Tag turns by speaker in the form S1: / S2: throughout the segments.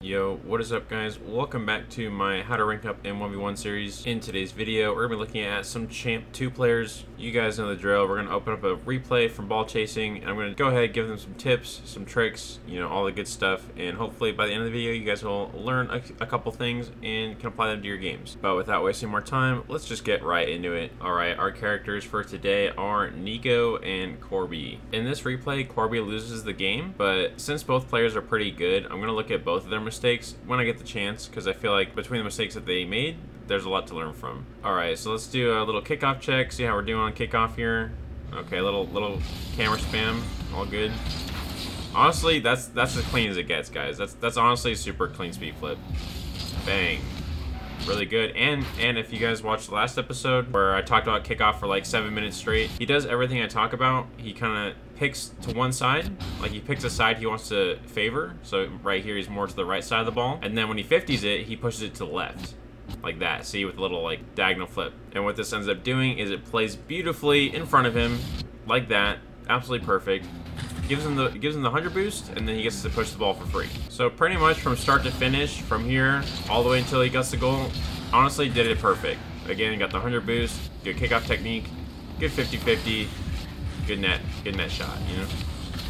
S1: Yo, what is up guys? Welcome back to my How to Rank Up in 1v1 series. In today's video, we're going to be looking at some Champ 2 players. You guys know the drill. We're going to open up a replay from ball chasing, and I'm going to go ahead and give them some tips, some tricks, all the good stuff, and hopefully by the end of the video, you guys will learn a couple things and can apply them to your games. But without wasting more time, let's just get right into it. Alright, our characters for today are Nico and Corby. In this replay, Corby loses the game, but since both players are pretty good, I'm going to look at both of their mistakes when I get the chance, because I feel like between the mistakes that they made, there's a lot to learn from. Alright, so let's do a little kickoff check, see how we're doing on kickoff here. Okay, little camera spam, all good. Honestly, that's as clean as it gets, guys. That's honestly a super clean speed flip. Bang. Really good. And if you guys watched the last episode where I talked about kickoff for like 7 minutes straight, he does everything I talk about. He kind of picks to one side, like he picks a side he wants to favor. So right here he's more to the right side of the ball, and then when he 50s it, he pushes it to the left like that. See, with a little like diagonal flip. And what this ends up doing is it plays beautifully in front of him like that. Absolutely perfect. Gives him the 100 boost, and then he gets to push the ball for free. So pretty much from start to finish, from here all the way until he gets the goal, honestly did it perfect. Again, got the 100 boost, good kickoff technique, good 50-50, good net shot,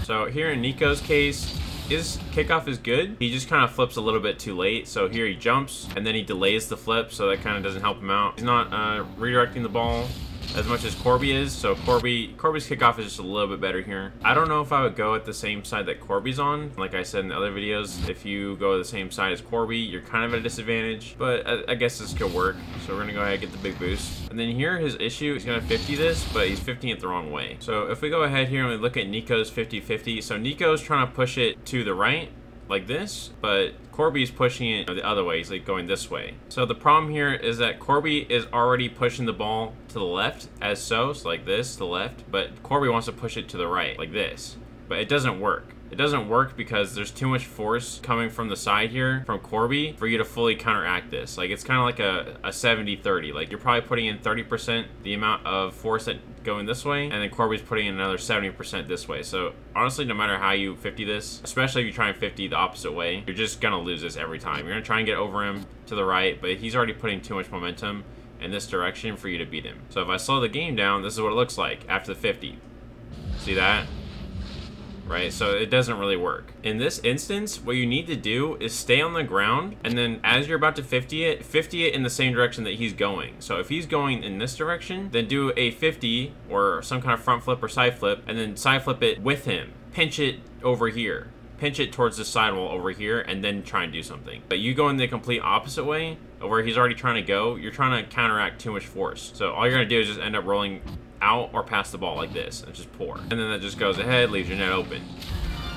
S1: So here in Nico's case, his kickoff is good. He just kind of flips a little bit too late. So here he jumps, and then he delays the flip, so that kind of doesn't help him out. He's not redirecting the ball as much as Corby is, so Corby's kickoff is just a little bit better here. I don't know if I would go at the same side that Corby's on. Like I said in the other videos, if you go the same side as Corby, you're kind of at a disadvantage, but I guess this could work. So we're gonna go ahead and get the big boost. And then here, his issue, he's gonna 50 this, but he's 50 it the wrong way. So if we go ahead here and we look at Nico's 50-50, so Nico's trying to push it to the right, like this, but Corby's pushing it the other way. He's like going this way. So the problem here is that Corby is already pushing the ball to the left as so like this to the left, but Corby wants to push it to the right like this, but it doesn't work. It doesn't work because there's too much force coming from the side here from Corby for you to fully counteract this. Like, it's kind of like a 70-30. Like, you're probably putting in 30% the amount of force that going this way, and then Corby's putting in another 70% this way. So honestly, no matter how you 50 this, especially if you try and 50 the opposite way, you're just gonna lose this every time. You're gonna try and get over him to the right, but he's already putting too much momentum in this direction for you to beat him. So if I slow the game down, this is what it looks like after the 50. See that? Right, so it doesn't really work. In this instance, what you need to do is stay on the ground, and then as you're about to 50 it in the same direction that he's going. So if he's going in this direction, then do a 50 or some kind of front flip or side flip, and then side flip it with him. Pinch it over here. Pinch it towards the sidewall over here, and then try and do something. But you go in the complete opposite way, where he's already trying to go, you're trying to counteract too much force. So all you're gonna do is just end up rolling out or pass the ball like this. It's just poor. And then that just goes ahead, leaves your net open.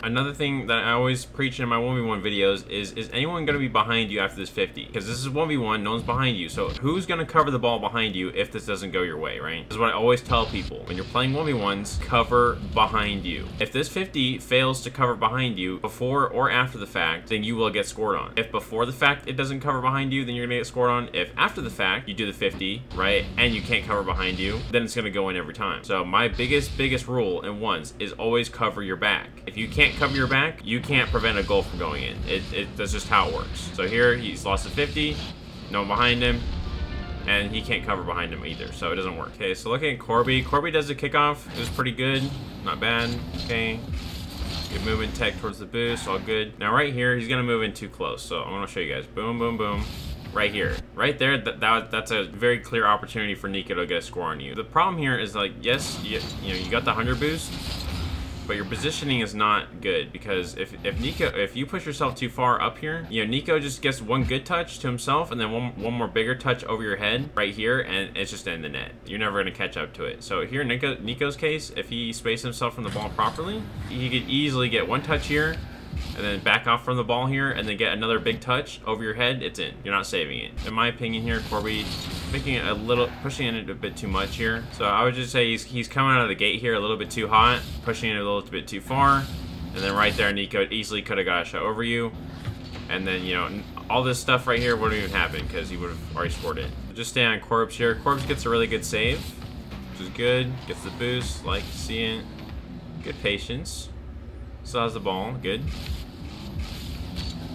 S1: Another thing that I always preach in my 1v1 videos is anyone going to be behind you after this 50? Because this is 1v1, no one's behind you. So who's going to cover the ball behind you if this doesn't go your way, right? This is what I always tell people. When you're playing 1v1s, cover behind you. If this 50 fails to cover behind you before or after the fact, then you will get scored on. If before the fact it doesn't cover behind you, then you're going to get scored on. If after the fact you do the 50, right, and you can't cover behind you, then it's going to go in every time. So my biggest rule in ones is always cover your back. If you can't cover your back, you can't prevent a goal from going in. That's just how it works. So here he's lost a 50, no one behind him, and he can't cover behind him either, so it doesn't work. Okay, so looking at Corby does the kickoff. It was pretty good, not bad. Okay, good movement tech towards the boost, all good. Now right here he's gonna move in too close, so I'm gonna show you guys. Boom, boom, boom. Right here, right there, that's a very clear opportunity for Nico to get a score on you. The problem here is, like, yes, you got the 100 boost, but your positioning is not good, because if you push yourself too far up here, Nico just gets one good touch to himself, and then one more bigger touch over your head right here, and it's just in the net. You're never going to catch up to it. So here in Nico's case, if he spaced himself from the ball properly, he could easily get one touch here, and then back off from the ball here, and then get another big touch over your head. It's in. You're not saving it. In my opinion here, Corby making it pushing it a bit too much here. So I would just say he's coming out of the gate here a little bit too hot, pushing it a little bit too far, and then right there Nico easily could have got a shot over you, and then all this stuff right here wouldn't even happen because he would have already scored it. So just stay on Corbs here. Corbs gets a really good save, which is good. Gets the boost, like to see it. Good patience. Still has the ball, good.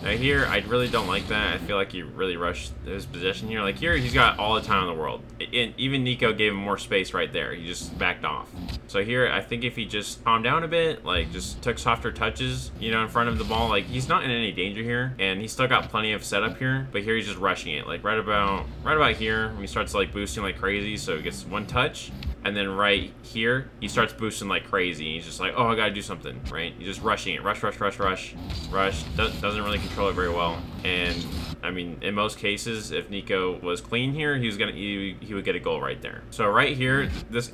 S1: Now here, I really don't like that. I feel like he really rushed his possession here. Like here, he's got all the time in the world. And even Nico gave him more space right there. He just backed off. So here, I think if he just calmed down a bit, like just took softer touches, you know, in front of the ball, like he's not in any danger here. And he's still got plenty of setup here. But here he's just rushing it. Like right about here, when he starts like boosting like crazy. So he gets one touch. And then right here, he starts boosting like crazy. He's just like, oh, I gotta do something, right? He's just rushing it. Rush, rush, rush, rush, rush. Doesn't really control it very well. And I mean, in most cases, if Nico was clean here, he would get a goal right there. So right here, this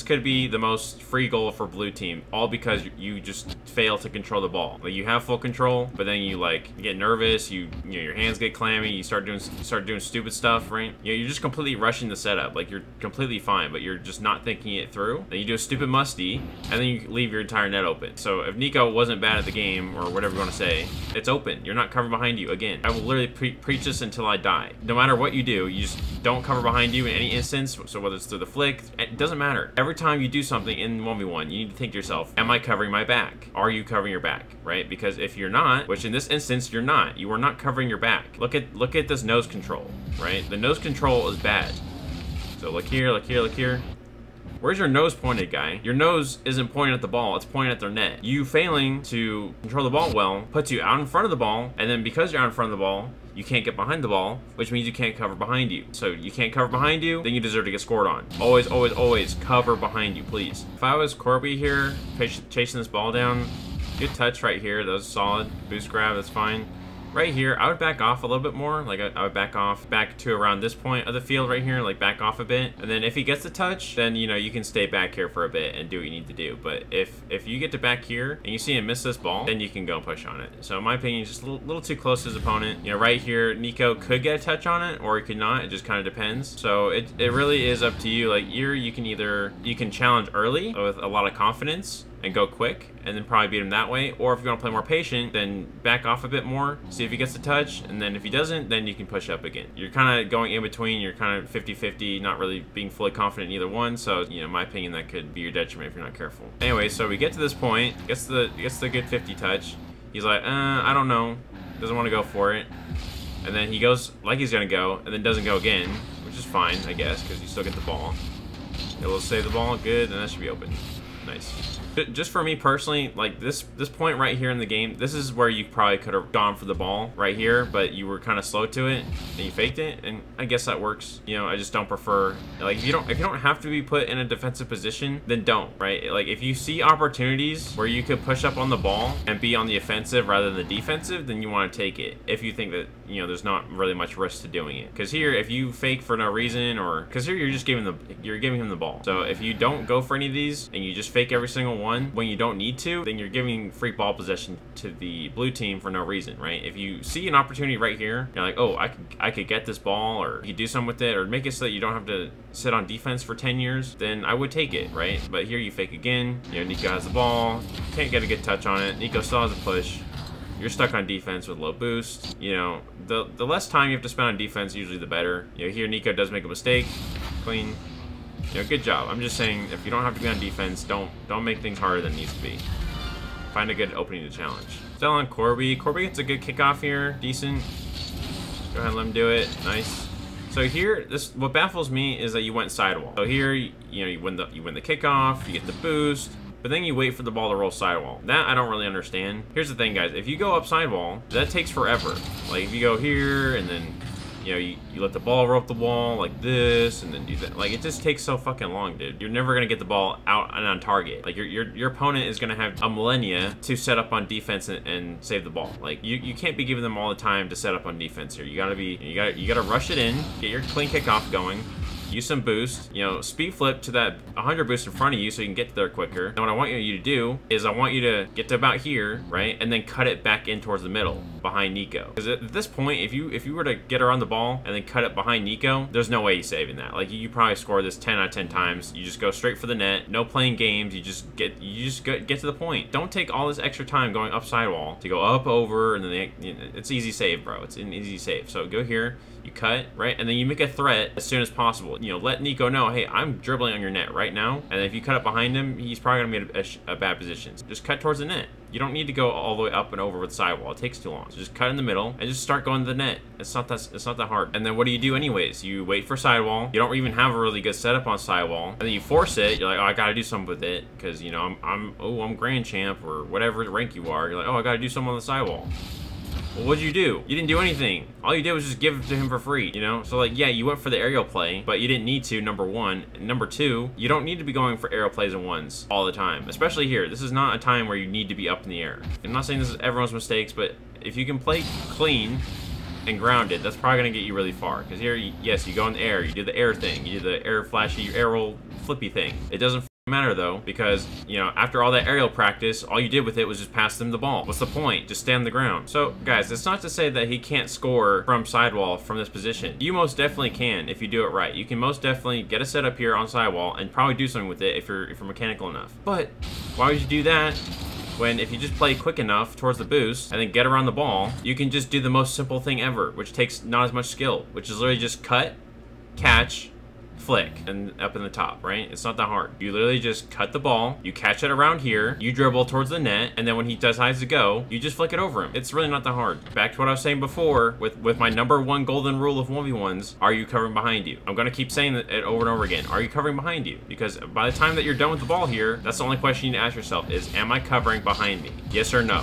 S1: could be the most free goal for blue team, all because you just fail to control the ball. Like you have full control, but then you like get nervous. You know, your hands get clammy. You start doing stupid stuff, right? You know, you're just completely rushing the setup. Like you're completely fine, but you're just not thinking it through. Then you do a stupid musty, and then you leave your entire net open. So if Nico wasn't bad at the game, or whatever you want to say, it's open. You're not covered behind you. Again, I will literally preach this until I die. No matter what you do, you just don't cover behind you in any instance. So whether it's through the flick, it doesn't matter. Every time you do something in 1v1, you need to think to yourself, am I covering my back? Are you covering your back, right? Because if you're not, which in this instance you're not, you are not covering your back. Look at this nose control, right? The nose control is bad. So look here, look here, look here. Where's your nose pointed, guy? Your nose isn't pointing at the ball, it's pointing at their net. You failing to control the ball well puts you out in front of the ball, and then because you're out in front of the ball, you can't get behind the ball, which means you can't cover behind you. So you can't cover behind you, then you deserve to get scored on. Always, always, always cover behind you, please. If I was Corby here, chasing this ball down, good touch right here, that was solid. Boost grab, that's fine. Right here, I would back off a little bit more. Like I would back off back to around this point of the field right here, like back off a bit. And then if he gets the touch, then you know you can stay back here for a bit and do what you need to do. But if you get to back here and you see him miss this ball, then you can go push on it. So in my opinion, just a little too close to his opponent. You know, right here, Nico could get a touch on it or he could not. It just kind of depends. So it really is up to you. Like here, you can challenge early with a lot of confidence and go quick and then probably beat him that way, or if you want to play more patient, then back off a bit more, see if he gets the touch, and then if he doesn't, then you can push up again. You're kind of going in between, you're kind of 50-50, not really being fully confident in either one, so you know, in my opinion, that could be your detriment if you're not careful. Anyway, so we get to this point, gets the good 50 touch. He's like, I don't know, doesn't want to go for it, and then he goes like he's gonna go, and then doesn't go again, which is fine, I guess, because you still get the ball. It will save the ball, good, and that should be open. Nice. Just for me personally, like this point right here in the game, this is where you probably could have gone for the ball right here, but you were kind of slow to it and you faked it, and I guess that works. You know, I just don't prefer, like if you don't have to be put in a defensive position, then don't, right? Like if you see opportunities where you could push up on the ball and be on the offensive rather than the defensive, then you want to take it. If you think that, you know, there's not really much risk to doing it, because here if you fake for no reason, or because here you're just giving him the ball. So if you don't go for any of these and you just fake every single one when you don't need to, then you're giving free ball possession to the blue team for no reason, right? If you see an opportunity right here, you're like, oh, I could get this ball, or you could do something with it, or make it so that you don't have to sit on defense for 10 years, then I would take it, right? But here you fake again, you know, Nico has the ball, can't get a good touch on it, Nico still has a push, you're stuck on defense with low boost. You know, the less time you have to spend on defense, usually the better. You know, here Nico does make a mistake, clean. You know, good job. I'm just saying, if you don't have to be on defense, don't make things harder than it needs to be. Find a good opening to challenge. Still on Corby. Corby gets a good kickoff here, decent. Go ahead and let him do it. Nice. So here, what baffles me is that you went sidewall. So here, you know, you win the kickoff, you get the boost, but then you wait for the ball to roll sidewall. That I don't really understand. Here's the thing, guys. If you go up sidewall, that takes forever. Like if you go here and then, you know, you let the ball roll up the wall like this, and then do that. Like, it just takes so fucking long, dude. You're never gonna get the ball out and on target. Like, your opponent is gonna have a millennia to set up on defense and save the ball. Like, you can't be giving them all the time to set up on defense here. You gotta rush it in, get your clean kickoff going. Use some boost, you know, speed flip to that 100 boost in front of you so you can get there quicker. And what I want you to do is I want you to get to about here, right? And then cut it back in towards the middle behind Nico. Because at this point, if you were to get around the ball and then cut it behind Nico, there's no way he's saving that. Like, you probably score this 10 out of 10 times. You just go straight for the net, no playing games. You just get to the point. Don't take all this extra time going up sidewall to go up, over, and then it's easy save, bro. It's an easy save. So go here, you cut, right? And then you make a threat as soon as possible. you know, let Nico know, hey, I'm dribbling on your net right now. And if you cut up behind him, he's probably gonna be in a bad position. So just cut towards the net. You don't need to go all the way up and over with the sidewall. It takes too long. So just cut in the middle and just start going to the net. It's not that hard. And then what do you do anyways? You wait for sidewall. You don't even have a really good setup on sidewall. And then you force it. You're like, oh, I gotta do something with it. Because, you know, I'm grand champ or whatever rank you are. You're like, oh, I gotta do something on the sidewall. Well, what'd you do? You didn't do anything. All you did was just give it to him for free, you know? So, like, yeah, you went for the aerial play, but you didn't need to, number one. And number two, you don't need to be going for aerial plays and ones all the time, especially here. This is not a time where you need to be up in the air. I'm not saying this is everyone's mistakes, but if you can play clean and grounded, that's probably going to get you really far. Because here, yes, you go in the air, you do the air thing, you do the air flashy, air roll flippy thing. It doesn't matter though, because, you know, after all that aerial practice, all you did with it was just pass them the ball. What's the point? Just stay on the ground. So guys, it's not to say that he can't score from sidewall from this position. You most definitely can if you do it right. You can most definitely get a setup here on sidewall and probably do something with it if you're mechanical enough. But why would you do that when if you just play quick enough towards the boost and then get around the ball, you can just do the most simple thing ever, which takes not as much skill, which is literally just cut, catch, flick, and up in the top, right? It's not that hard. You literally just cut the ball, you catch it around here, you dribble towards the net, and then when he decides to go, you just flick it over him. It's really not that hard. Back to what I was saying before, with my #1 golden rule of 1v1s, are you covering behind you? I'm gonna keep saying it over and over again. Are you covering behind you? Because by the time that you're done with the ball here, that's the only question you need to ask yourself is, am I covering behind me? Yes or no?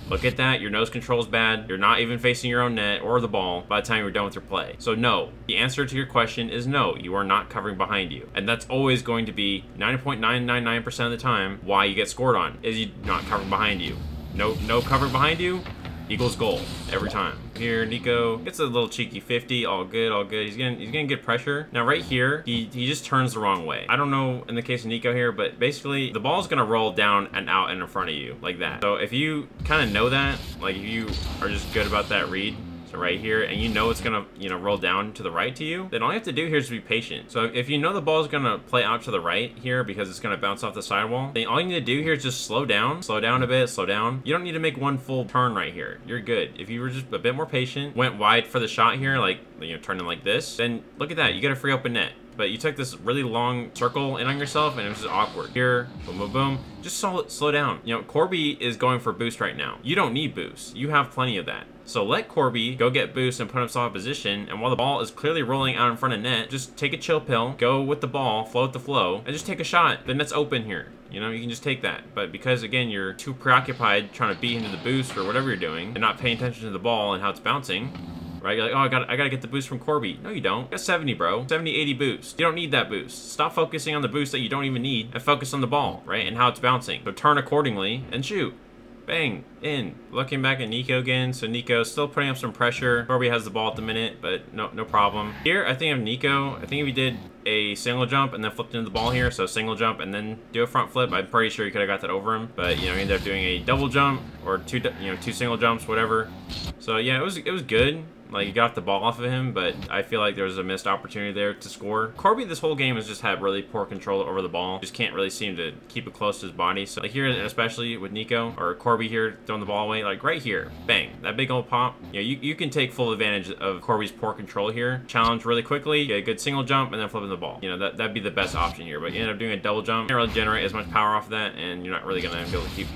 S1: Look at that, your nose control's bad, you're not even facing your own net or the ball by the time you're done with your play. So no, the answer to your question is no, you are not covering behind you. And that's always going to be 90.999% of the time why you get scored on, is you not covering behind you. No covering behind you equals goal every time. Here, Nico gets a little cheeky 50, all good, all good. He's gonna get pressure. Now right here, he just turns the wrong way. I don't know in the case of Nico here, but basically the ball's gonna roll down and out and in front of you like that. So if you kind of know that, like if you are just good about that read, so right here, and you know it's gonna, you know, roll down to the right to you, then all you have to do here is be patient. So if you know the ball is gonna play out to the right here because it's gonna bounce off the sidewall, then all you need to do here is just slow down a bit, slow down. You don't need to make one full turn right here. You're good. If you were just a bit more patient, went wide for the shot here, like, you know, turning like this, then look at that, you get a free open net. But you took this really long circle in on yourself, and it was just awkward. Here, boom, boom, boom. Just slow down. You know, Corby is going for boost right now. You don't need boost. You have plenty of that. So let Corby go get boost and put himself in position, and while the ball is clearly rolling out in front of net, just take a chill pill, go with the ball, float the flow, and just take a shot. The net's open here. You know, you can just take that. But because, again, you're too preoccupied trying to beat into the boost or whatever you're doing, and not paying attention to the ball and how it's bouncing, right? You're like, oh, I gotta get the boost from Corby. No, you don't. You got 70, bro. 70, 80 boost. You don't need that boost. Stop focusing on the boost that you don't even need and focus on the ball, right? And how it's bouncing. So turn accordingly and shoot. Bang, in. Looking back at Nico again. So Nico's still putting up some pressure. Corby has the ball at the minute, but no problem. Here, I think of Nico, I think if he did a single jump and then flipped into the ball here, so single jump and then do a front flip, I'm pretty sure he could have got that over him. But, you know, he ended up doing a double jump or two single jumps, whatever. So yeah, it was good. Like, you got the ball off of him, but I feel like there was a missed opportunity there to score. Corby this whole game has just had really poor control over the ball. Just can't really seem to keep it close to his body. So like here, and especially with Nico or Corby here throwing the ball away, like right here, bang, that big old pop. You know, you can take full advantage of Corby's poor control here. Challenge really quickly, get a good single jump, and then flipping the ball. You know, that'd be the best option here. But you end up doing a double jump, can't really generate as much power off of that, and you're not really gonna be able to keep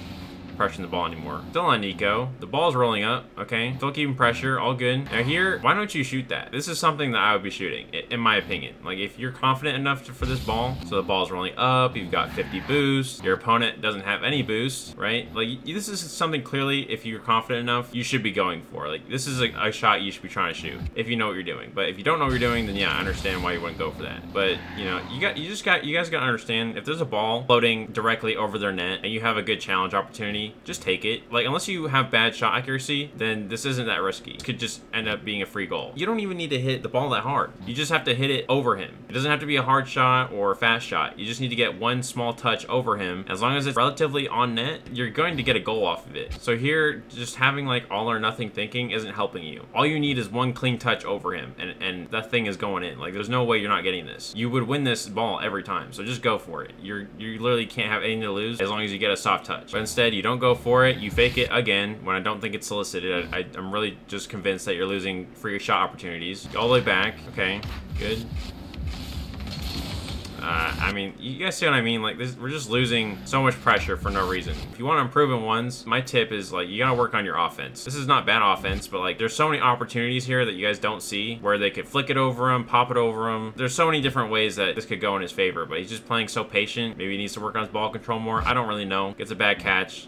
S1: pressuring the ball anymore. Still on Nico. The ball's rolling up, okay? Still keeping pressure, all good. Now here, why don't you shoot that? This is something that I would be shooting, in my opinion. Like, if you're confident enough for this ball, so the ball's rolling up, you've got 50 boost, your opponent doesn't have any boost, right? Like, this is something clearly, if you're confident enough, you should be going for. Like, this is a shot you should be trying to shoot, if you know what you're doing. But if you don't know what you're doing, then yeah, I understand why you wouldn't go for that. But, you know, you guys gotta understand, if there's a ball floating directly over their net, and you have a good challenge opportunity, just take it. Like, unless you have bad shot accuracy, then this isn't that risky. It could just end up being a free goal. You don't even need to hit the ball that hard. You just have to hit it over him. It doesn't have to be a hard shot or a fast shot. You just need to get one small touch over him. As long as it's relatively on net, you're going to get a goal off of it. So here, just having like all or nothing thinking isn't helping you. All you need is one clean touch over him, and that thing is going in. Like, there's no way you're not getting this. You would win this ball every time, so just go for it. You literally can't have anything to lose as long as you get a soft touch. But instead, you don't go for it. You fake it again when I don't think it's solicited. I'm really just convinced that you're losing free shot opportunities. All the way back. Okay, good. I mean, you guys see what I mean? Like, this, we're just losing so much pressure for no reason. If you want to improve in ones, my tip is, like, you gotta work on your offense. This is not bad offense, but, like, there's so many opportunities here that you guys don't see where they could flick it over him, pop it over him. There's so many different ways that this could go in his favor, but he's just playing so patient. Maybe he needs to work on his ball control more. I don't really know. Gets a bad catch.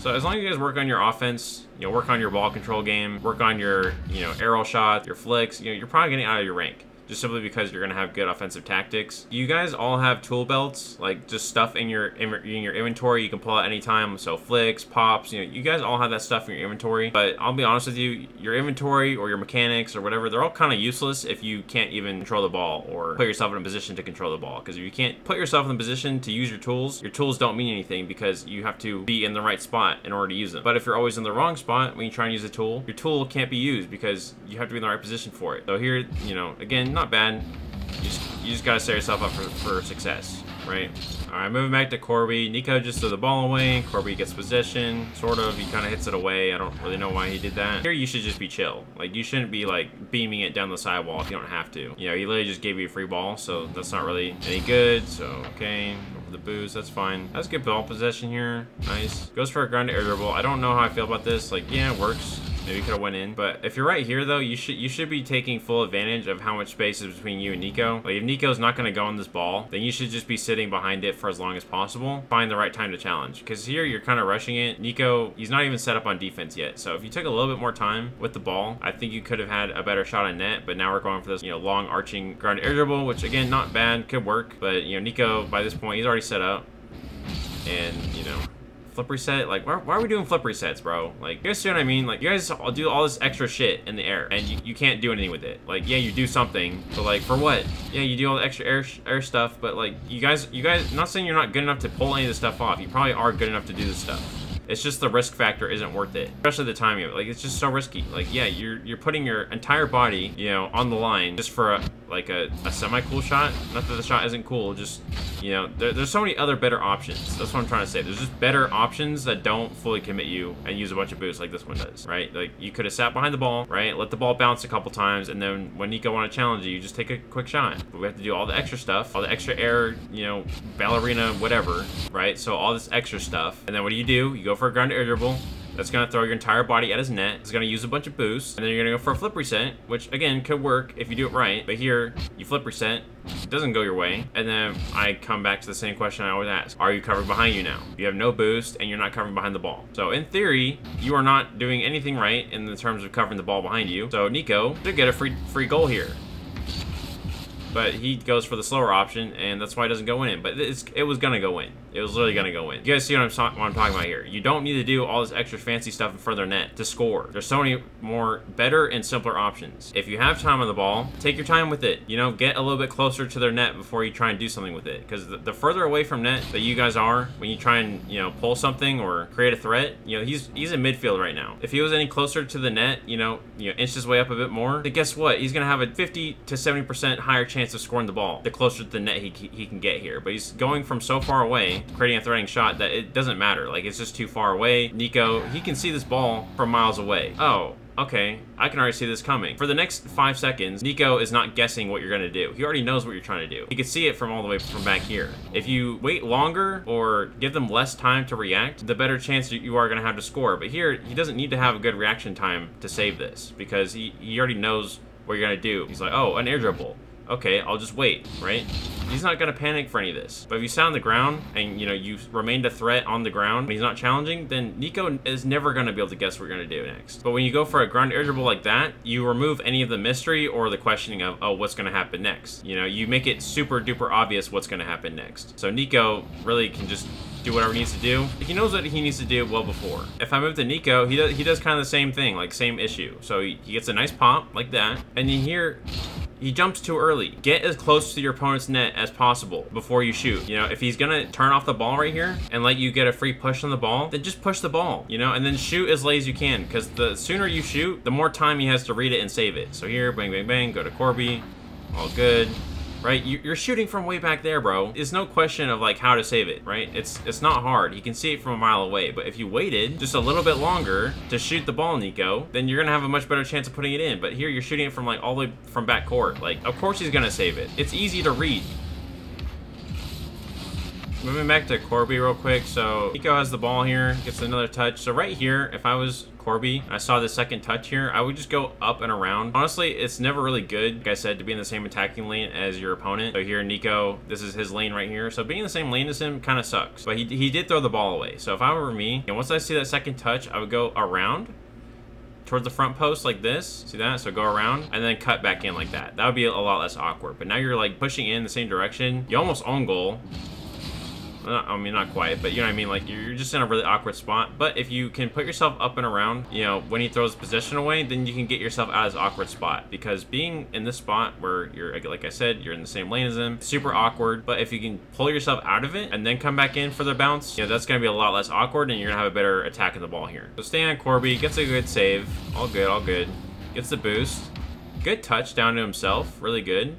S1: So as long as you guys work on your offense, you know, work on your ball control game, work on your, you know, arrow shot, your flicks, you know, you're probably getting out of your rank. Just simply because you're gonna have good offensive tactics. You guys all have tool belts, like just stuff in your inventory you can pull out anytime. So flicks, pops, you know, you guys all have that stuff in your inventory. But I'll be honest with you, your inventory or your mechanics or whatever, they're all kind of useless if you can't even control the ball or put yourself in a position to control the ball. Because if you can't put yourself in the position to use your tools don't mean anything because you have to be in the right spot in order to use them. But if you're always in the wrong spot when you try and use a tool, your tool can't be used because you have to be in the right position for it. So here, you know, again, not bad. You just gotta set yourself up for success, right? All right, moving back to Corby. Nico just threw the ball away. Corby gets possession, sort of. He kind of hits it away. I don't really know why he did that. Here, you should just be chill. Like, you shouldn't be, like, beaming it down the sidewall if you don't have to. You know, he literally just gave you a free ball, so that's not really any good. So, okay. The boost, that's fine. That's good ball possession here. Nice. Goes for a ground air dribble. I don't know how I feel about this. Like, yeah, it works. Maybe could have went in. But if you're right here, though, you should be taking full advantage of how much space is between you and Nico. Like, if Nico's not going to go on this ball, then you should just be sitting behind it for as long as possible. Find the right time to challenge. Because here, you're kind of rushing it. Nico, he's not even set up on defense yet. So if you took a little bit more time with the ball, I think you could have had a better shot on net. But now we're going for this, you know, long arching ground air dribble, which, again, not bad. Could work. But, you know, Nico, by this point, he's already set up. And, you know, flip reset? Like, why are we doing flip resets, bro? Like, you guys see what I mean? Like, you guys do all this extra shit in the air, and you can't do anything with it. Like, yeah, you do something, but, like, for what? Yeah, you do all the extra air stuff, but, like, you guys, not saying you're not good enough to pull any of this stuff off. You probably are good enough to do this stuff. It's just the risk factor isn't worth it, especially the timing of it. Like, it's just so risky. Like, yeah, you're putting your entire body, you know, on the line just for a semi-cool shot. Not that the shot isn't cool, just, you know, there's so many other better options. That's what I'm trying to say. There's just better options that don't fully commit you and use a bunch of boosts like this one does, right? Like, you could have sat behind the ball, right? Let the ball bounce a couple times, and then when Nico want to challenge you, just take a quick shot. But we have to do all the extra stuff, all the extra air, you know, ballerina, whatever, right? So all this extra stuff. And then what do? You go for a ground air dribble. That's going to throw your entire body at his net. It's going to use a bunch of boosts. And then you're going to go for a flip reset, which, again, could work if you do it right. But here, you flip reset. It doesn't go your way. And then I come back to the same question I always ask. Are you covered behind you now? You have no boost, and you're not covering behind the ball. So, in theory, you are not doing anything right in the terms of covering the ball behind you. So, Nico should get a free goal here. But he goes for the slower option, and that's why it doesn't go in. But it was going to go in. It was literally going to go in. You guys see what I'm talking about here. You don't need to do all this extra fancy stuff in front of their net to score. There's so many more better and simpler options. If you have time on the ball, take your time with it. You know, get a little bit closer to their net before you try and do something with it. Because the further away from net that you guys are, when you try and, you know, pull something or create a threat, you know, he's in midfield right now. If he was any closer to the net, you know, inch his way up a bit more, then guess what? He's going to have a 50 to 70% higher chance of scoring the ball the closer to the net he can get here. But he's going from so far away, creating a threatening shot that it doesn't matter. Like, it's just too far away. Nico, he can see this ball from miles away. Oh, okay, I can already see this coming. For the next 5 seconds, Nico is not guessing what you're gonna do. He already knows what you're trying to do. He can see it from all the way from back here. If you wait longer or give them less time to react, the better chance you are gonna have to score. But here, he doesn't need to have a good reaction time to save this because he already knows what you're gonna do. He's like, oh, an air dribble. Okay, I'll just wait, right? He's not gonna panic for any of this. But if you sit on the ground and, you know, you remained a threat on the ground, and he's not challenging, then Nico is never gonna be able to guess what you're gonna do next. But when you go for a ground air dribble like that, you remove any of the mystery or the questioning of, oh, what's gonna happen next? You know, you make it super duper obvious what's gonna happen next. So Nico really can just do whatever he needs to do. He knows what he needs to do well before. If I move to Nico, he does kind of the same thing, like same issue. So he gets a nice pop like that, and you hear he jumps too early. Get as close to your opponent's net as possible before you shoot. You know, if he's gonna turn off the ball right here and let you get a free push on the ball, then just push the ball, you know, and then shoot as late as you can, because the sooner you shoot, the more time he has to read it and save it. So here, bang, bang, bang, go to Corby, all good. Right, you're shooting from way back there, bro. It's no question of like how to save it, right? It's not hard. You can see it from a mile away. But if you waited just a little bit longer to shoot the ball, Nico, then you're gonna have a much better chance of putting it in. But here you're shooting it from like all the way from back court. Like, of course he's gonna save it. It's easy to read. Moving back to Corby real quick. So Nico has the ball here, gets another touch. So right here, if I was Corby, I saw the second touch here, I would just go up and around. Honestly, it's never really good, like I said, to be in the same attacking lane as your opponent. So here, Nico, this is his lane right here. So being in the same lane as him kind of sucks. But he did throw the ball away. So if I were me, and once I see that second touch, I would go around towards the front post like this. See that? So go around and then cut back in like that. That would be a lot less awkward. But now you're like pushing in the same direction. You almost own goal. I mean, not quite, but you know what I mean? Like, you're just in a really awkward spot. But if you can put yourself up and around, you know, when he throws possession away, then you can get yourself out of this awkward spot. Because being in this spot where you're, like I said, you're in the same lane as him, super awkward. But if you can pull yourself out of it and then come back in for the bounce, you know, that's going to be a lot less awkward and you're going to have a better attack in the ball here. So stay on Corby, gets a good save. All good, all good. Gets the boost. Good touch down to himself. Really good.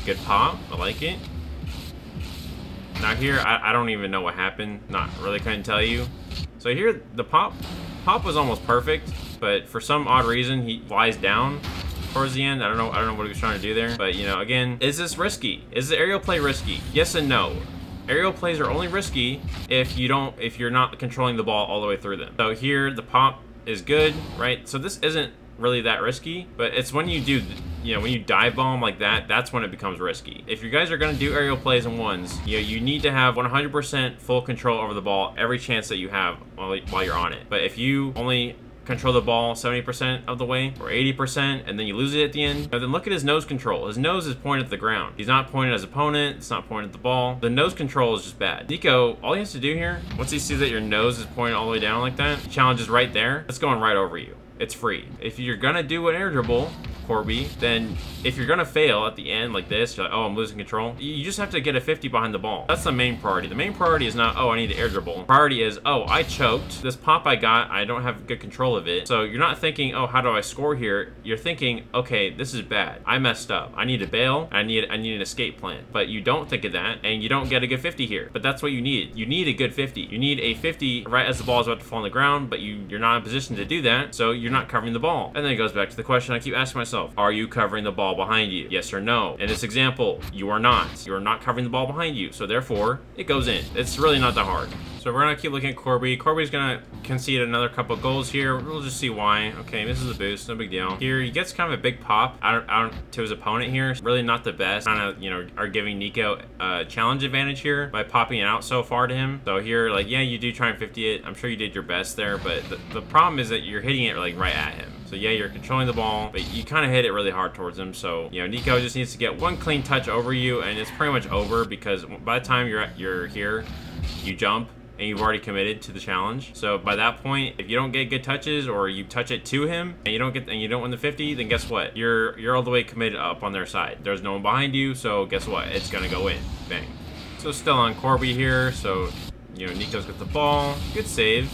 S1: Good pop. I like it. Now here, I don't even know what happened. Not really, couldn't tell you. So here, the pop was almost perfect, but for some odd reason, he flies down towards the end. I don't know what he was trying to do there. But you know, again, is this risky? Is the aerial play risky? Yes and no. Aerial plays are only risky if you're not controlling the ball all the way through them. So here, the pop is good, right? So this isn't really that risky, but it's when you do, you know, when you dive bomb like that, that's when it becomes risky. If you guys are going to do aerial plays in ones, you know, you need to have 100% full control over the ball every chance that you have while you're on it. But if you only control the ball 70% of the way or 80% and then you lose it at the end, then look at his nose control. His nose is pointed at the ground. He's not pointed at his opponent. It's not pointed at the ball. The nose control is just bad. Nico, all he has to do here, once he sees that your nose is pointed all the way down like that, the challenge is right there. It's going right over you. It's free. If you're gonna do an air dribble, Corby, then if you're gonna fail at the end like this, you're like, oh, I'm losing control, you just have to get a 50 behind the ball. That's the main priority. The main priority is not, oh, I need to air dribble. Priority is, oh, I choked. This pop I got, I don't have good control of it. So you're not thinking, oh, how do I score here? You're thinking, okay, this is bad. I messed up. I need to bail. I need an escape plan. But you don't think of that, and you don't get a good 50 here. But that's what you need. You need a good 50. You need a 50 right as the ball is about to fall on the ground, but you're not in position to do that, so you're not covering the ball. And then it goes back to the question I keep asking myself. Are you covering the ball behind you? Yes or no? In this example, you are not. You are not covering the ball behind you, so therefore, it goes in. It's really not that hard. So we're gonna keep looking at Corby. Corby's gonna concede another couple goals here. We'll just see why. Okay, this is a boost, no big deal. Here, he gets kind of a big pop out to his opponent here. Really not the best. Kind of, you know, are giving Nico a challenge advantage here by popping it out so far to him. So here, like, yeah, you do try and 50 it. I'm sure you did your best there, but the problem is that you're hitting it like right at him. So yeah, you're controlling the ball, but you kind of hit it really hard towards him. So, you know, Nico just needs to get one clean touch over you, and it's pretty much over because by the time you're here, you jump and you've already committed to the challenge. So by that point, if you don't get good touches or you touch it to him and you don't win the 50, then guess what? You're all the way committed up on their side. There's no one behind you, so guess what? It's gonna go in. Bang. So still on Corby here. So, you know, Nico's got the ball. Good save.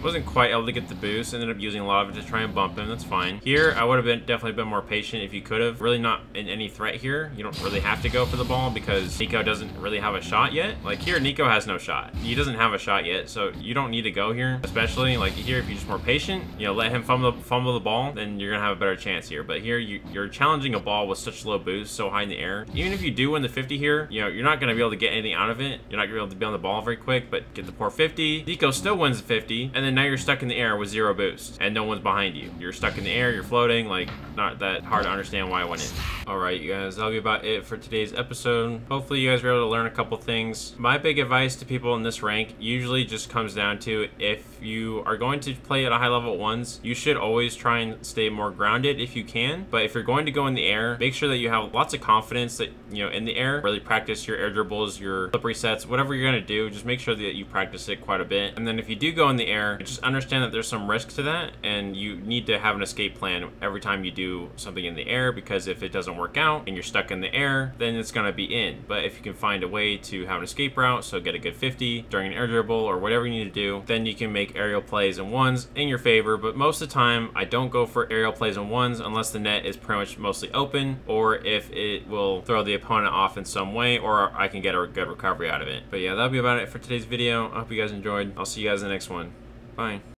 S1: Wasn't quite able to get the boost. Ended up using a lot of it to try and bump him. That's fine. Here, I would have definitely been more patient if you could have. Really not in any threat here. You don't really have to go for the ball because Nico doesn't really have a shot yet. Like here, Nico has no shot. He doesn't have a shot yet, so you don't need to go here. Especially like here, if you're just more patient, you know, let him fumble the ball, then you're gonna have a better chance here. But here, you're challenging a ball with such low boost, so high in the air. Even if you do win the 50 here, you know, you're not gonna be able to get anything out of it. You're not gonna be able to be on the ball very quick, but get the poor 50. Nico still wins the 50, and then now you're stuck in the air with 0 boost and no one's behind you. You're stuck in the air, you're floating, like not that hard to understand why I went in. Alright, you guys, that'll be about it for today's episode. Hopefully you guys were able to learn a couple things. My big advice to people in this rank usually just comes down to if you are going to play at a high level at ones, you should always try and stay more grounded if you can. But if you're going to go in the air, make sure that you have lots of confidence that, you know, in the air, really practice your air dribbles, your flip resets, whatever you're going to do, just make sure that you practice it quite a bit. And then if you do go in the air, just understand that there's some risk to that and you need to have an escape plan every time you do something in the air, because if it doesn't work out and you're stuck in the air, then it's going to be in. But if you can find a way to have an escape route, so get a good 50 during an air dribble or whatever you need to do, then you can make aerial plays and ones in your favor. But most of the time, I don't go for aerial plays and ones unless the net is pretty much mostly open, or if it will throw the opponent off in some way, or I can get a good recovery out of it. But yeah, that'll be about it for today's video. I hope you guys enjoyed. I'll see you guys in the next one. Bye.